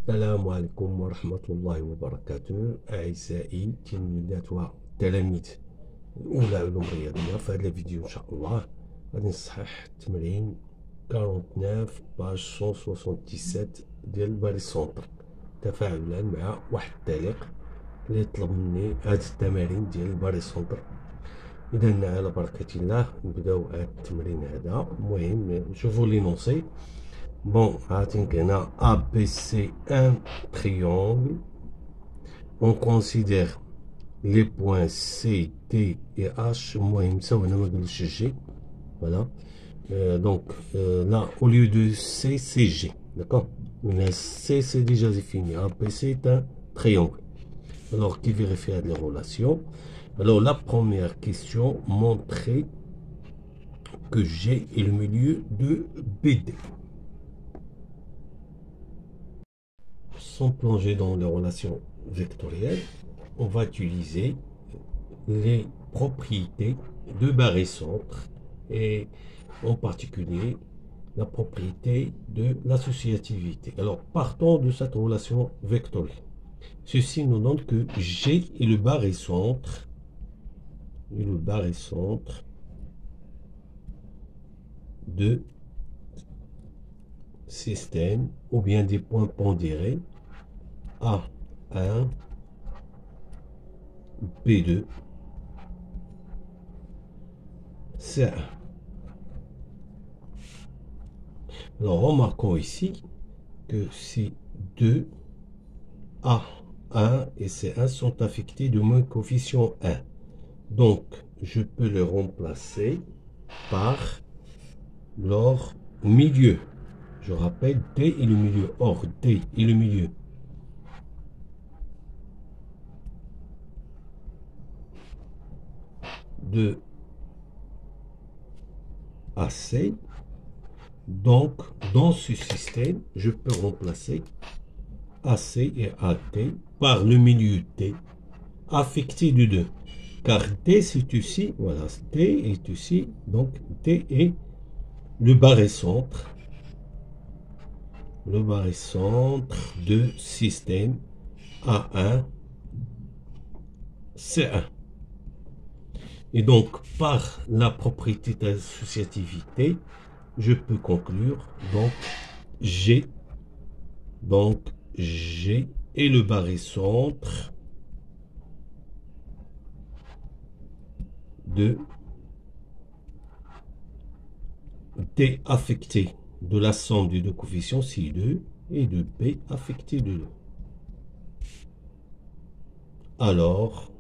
السلام عليكم ورحمة الله وبركاته أعزائي تلميذات وتلاميذ الأولى علوم رياضية. في هذا الفيديو إن شاء الله غادي نصحح التمرين 49 باج 177 ديال باري سونتر تفاعلا مع واحد التعليق اللي طلب مني هاد التمارين ديال باري سونتر. إذا على بركة الله نبداو هاد التمرين هذا. المهم نشوفو لي نونسي. Bon, هنا ABC un triangle. On considère les points C, D et H. المهم سوينا ما قالش G. Voilà. Donc là, au lieu de C, c'est G. D'accord? Mais C, c'est déjà défini. ABC est un triangle. Alors, qui vérifie les relations? Alors, la première question, montrer que G est le milieu de BD. Sans plonger dans les relations vectorielles, on va utiliser les propriétés de barycentre et en particulier la propriété de l'associativité. Alors, partons de cette relation vectorielle. Ceci nous donne que G est le barycentre de système ou bien des points pondérés A1, B2, C1. Alors remarquons ici que ces deux A1 et C1 sont affectés de mon coefficient 1. Donc je peux les remplacer par leur milieu. Je rappelle, D est le milieu. Or, D est le milieu de AC. Donc, dans ce système, je peux remplacer AC et AD par le milieu D affecté de 2. Car D, c'est ici, voilà, D est ici. Donc, D est le barycentre de système A1, C1. Et donc, par la propriété d'associativité, je peux conclure donc G est le barycentre de D affecté de la somme des deux coefficients C2 et de B affecté de 2. Alors,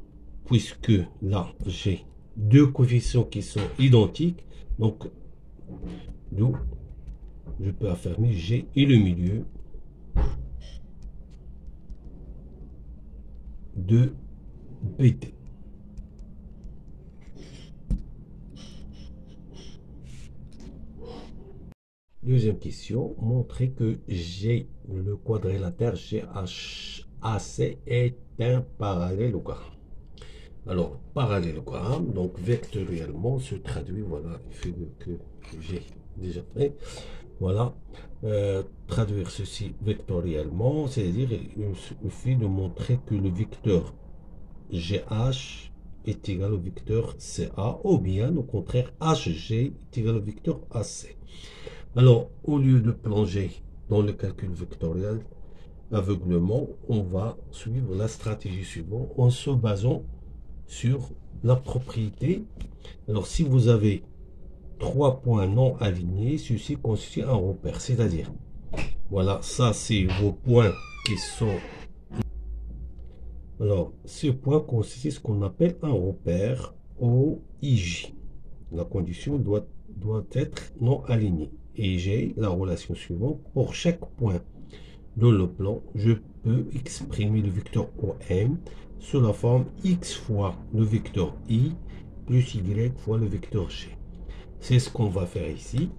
puisque là j'ai deux coefficients qui sont identiques, donc je peux affirmer G est le milieu de BD. Deuxième question, montrer que G, le quadrilatère GHAC est un parallélogramme. Alors, parallélogramme, donc vectoriellement, se traduit, voilà, il fait que j'ai déjà fait, voilà, traduire ceci vectoriellement, c'est-à-dire, il suffit de montrer que le vecteur GH est égal au vecteur CA, ou bien, au contraire, HG est égal au vecteur AC. Alors, au lieu de plonger dans le calcul vectoriel aveuglement, on va suivre la stratégie suivante en se basant sur la propriété. Alors, si vous avez 3 points non alignés, ceci constitue un repère. C'est-à-dire, voilà, ça c'est vos points qui sont... Alors, ce point constitue ce qu'on appelle un repère OIJ. La condition doit être non alignée. Et j'ai la relation suivante. Pour chaque point de le plan, je peux exprimer le vecteur OM sous la forme X fois le vecteur I plus Y fois le vecteur G. C'est ce qu'on va faire ici.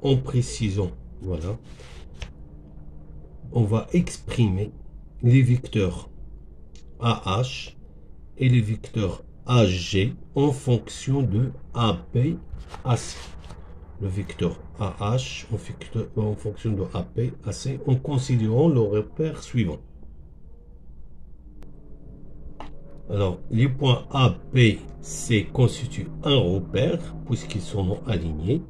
En précisant, voilà, on va exprimer les vecteurs AH et les vecteurs AG en fonction de AB, AC. le vecteur AH en fonction de AP, AC, en considérant le repère suivant. Alors, les points A, B, C constituent un repère, puisqu'ils sont alignés,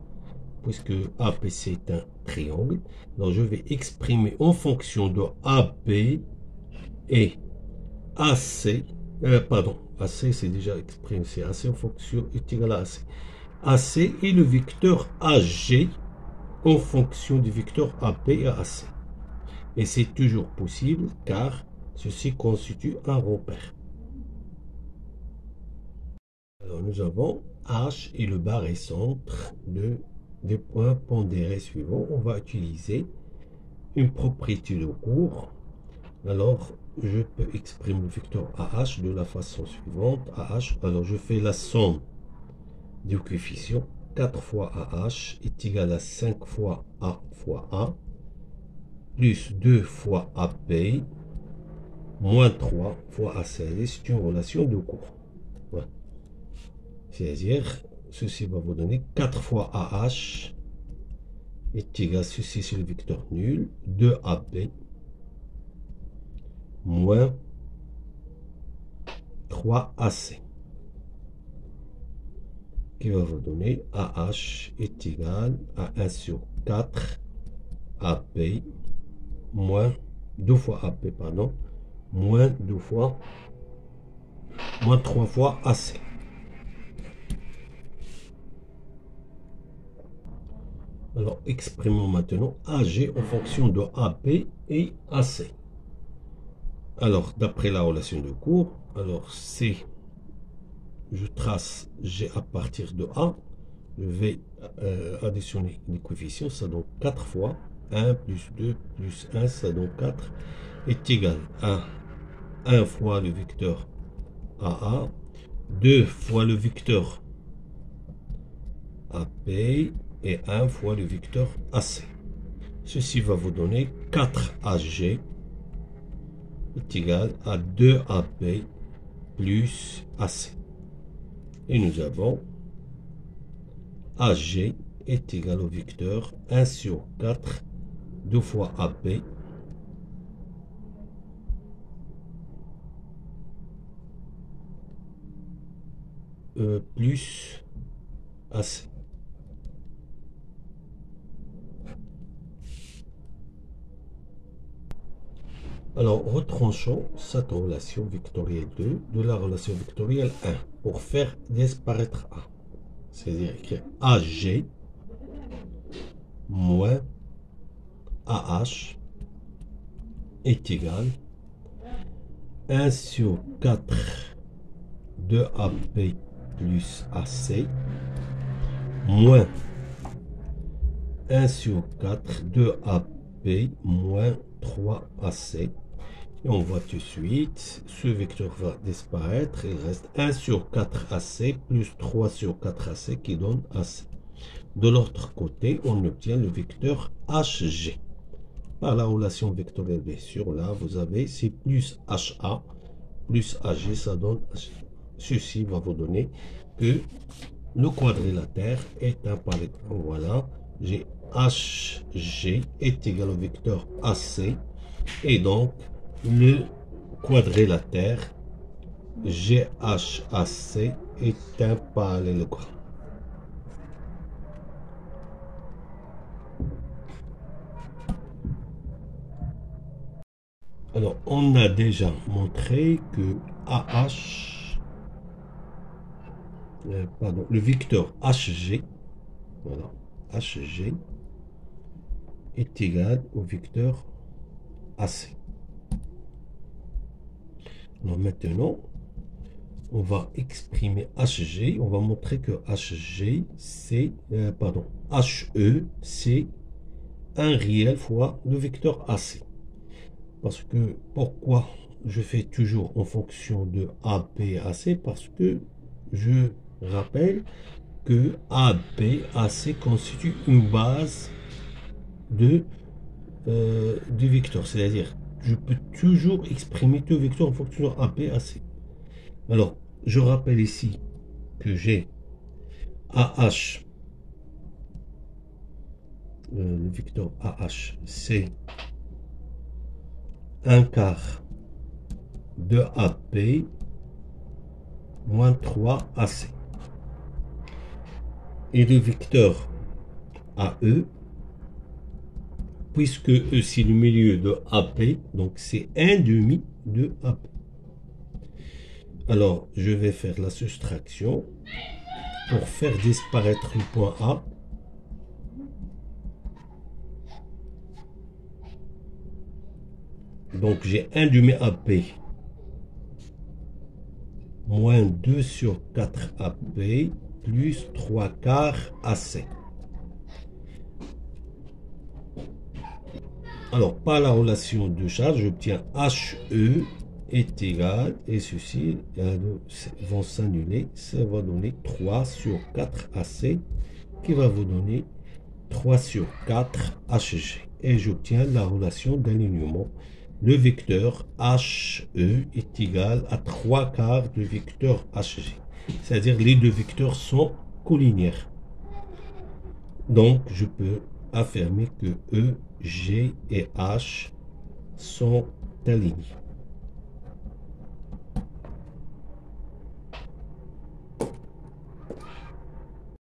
puisque APC est un triangle. Donc, je vais exprimer en fonction de AB et AC, AC c'est déjà exprimé, c'est AC en fonction est égal à AC. AC est le vecteur AG en fonction du vecteur AP et AC. Et c'est toujours possible car ceci constitue un repère. Alors nous avons H et le barycentre des points pondérés suivants. On va utiliser une propriété de cours. Alors je peux exprimer le vecteur AH de la façon suivante. AH, alors je fais la somme du coefficient. 4 fois AH est égal à 5 fois A fois A, plus 2 fois AP, moins 3 fois AC. C'est une relation de cours. Voilà. C'est-à-dire, ceci va vous donner 4 fois AH est égal, ceci c'est le vecteur nul, 2AB, moins 3AC. Qui va vous donner AH est égal à 1 sur 4 AP, moins 2 fois AP, pardon, moins 3 fois AC. Alors, exprimons maintenant AG en fonction de AP et AC. Alors, d'après la relation de cours, alors C, je trace G à partir de A, je vais additionner les coefficients, ça donne 4 fois 1 plus 2 plus 1, ça donne 4, est égal à 1 fois le vecteur AA, 2 fois le vecteur AP et 1 fois le vecteur AC. Ceci va vous donner 4AG est égal à 2AP plus AC. Et nous avons AG est égal au vecteur 1 sur 4, 2 fois AP, plus AC. Alors, retranchons cette relation vectorielle 2 de la relation vectorielle 1 pour faire disparaître A. C'est-à-dire écrire AG moins AH est égal 1 sur 4 de AP plus AC moins 1 sur 4 de AP moins 3AC. Et on voit tout de suite, ce vecteur va disparaître. Il reste 1 sur 4 AC plus 3 sur 4 AC qui donne AC. De l'autre côté, on obtient le vecteur HG. Par la relation vectorielle, bien sûr, là, vous avez, c'est plus HA plus AG, ça donne HG. Ceci va vous donner que le quadrilatère est un parallèle. Voilà, j'ai HG est égal au vecteur AC. Et donc, le quadrilatère GHAC est un parallélogramme. Alors, on a déjà montré que le vecteur HG, voilà, HG est égal au vecteur AC. Alors maintenant, on va exprimer HG. On va montrer que HG, c'est, HE, c'est un réel fois le vecteur AC. Parce que, pourquoi je fais toujours en fonction de AP et AC? Parce que je rappelle que AP, AC constitue une base du vecteur. C'est-à-dire, je peux toujours exprimer deux vecteurs en fonction de AP, AC. Alors, je rappelle ici que j'ai AH le vecteur AH, c'est 1 quart de AP moins 3 AC. Et le vecteur AE, puisque E c'est le milieu de AP, donc c'est 1/2 de AP. Alors, je vais faire la soustraction pour faire disparaître le point A. Donc, j'ai 1/2 AP moins 2 sur 4 AP plus 3 quarts AC. Alors, par la relation de charge, j'obtiens HE est égal, et ceci vont s'annuler, ça va donner 3 sur 4 AC, qui va vous donner 3 sur 4 HG. Et j'obtiens la relation d'alignement. Le vecteur HE est égal à 3 quarts du vecteur HG. C'est-à-dire les deux vecteurs sont collinéaires. Donc, je peux affirmer que E, G et H sont alignés.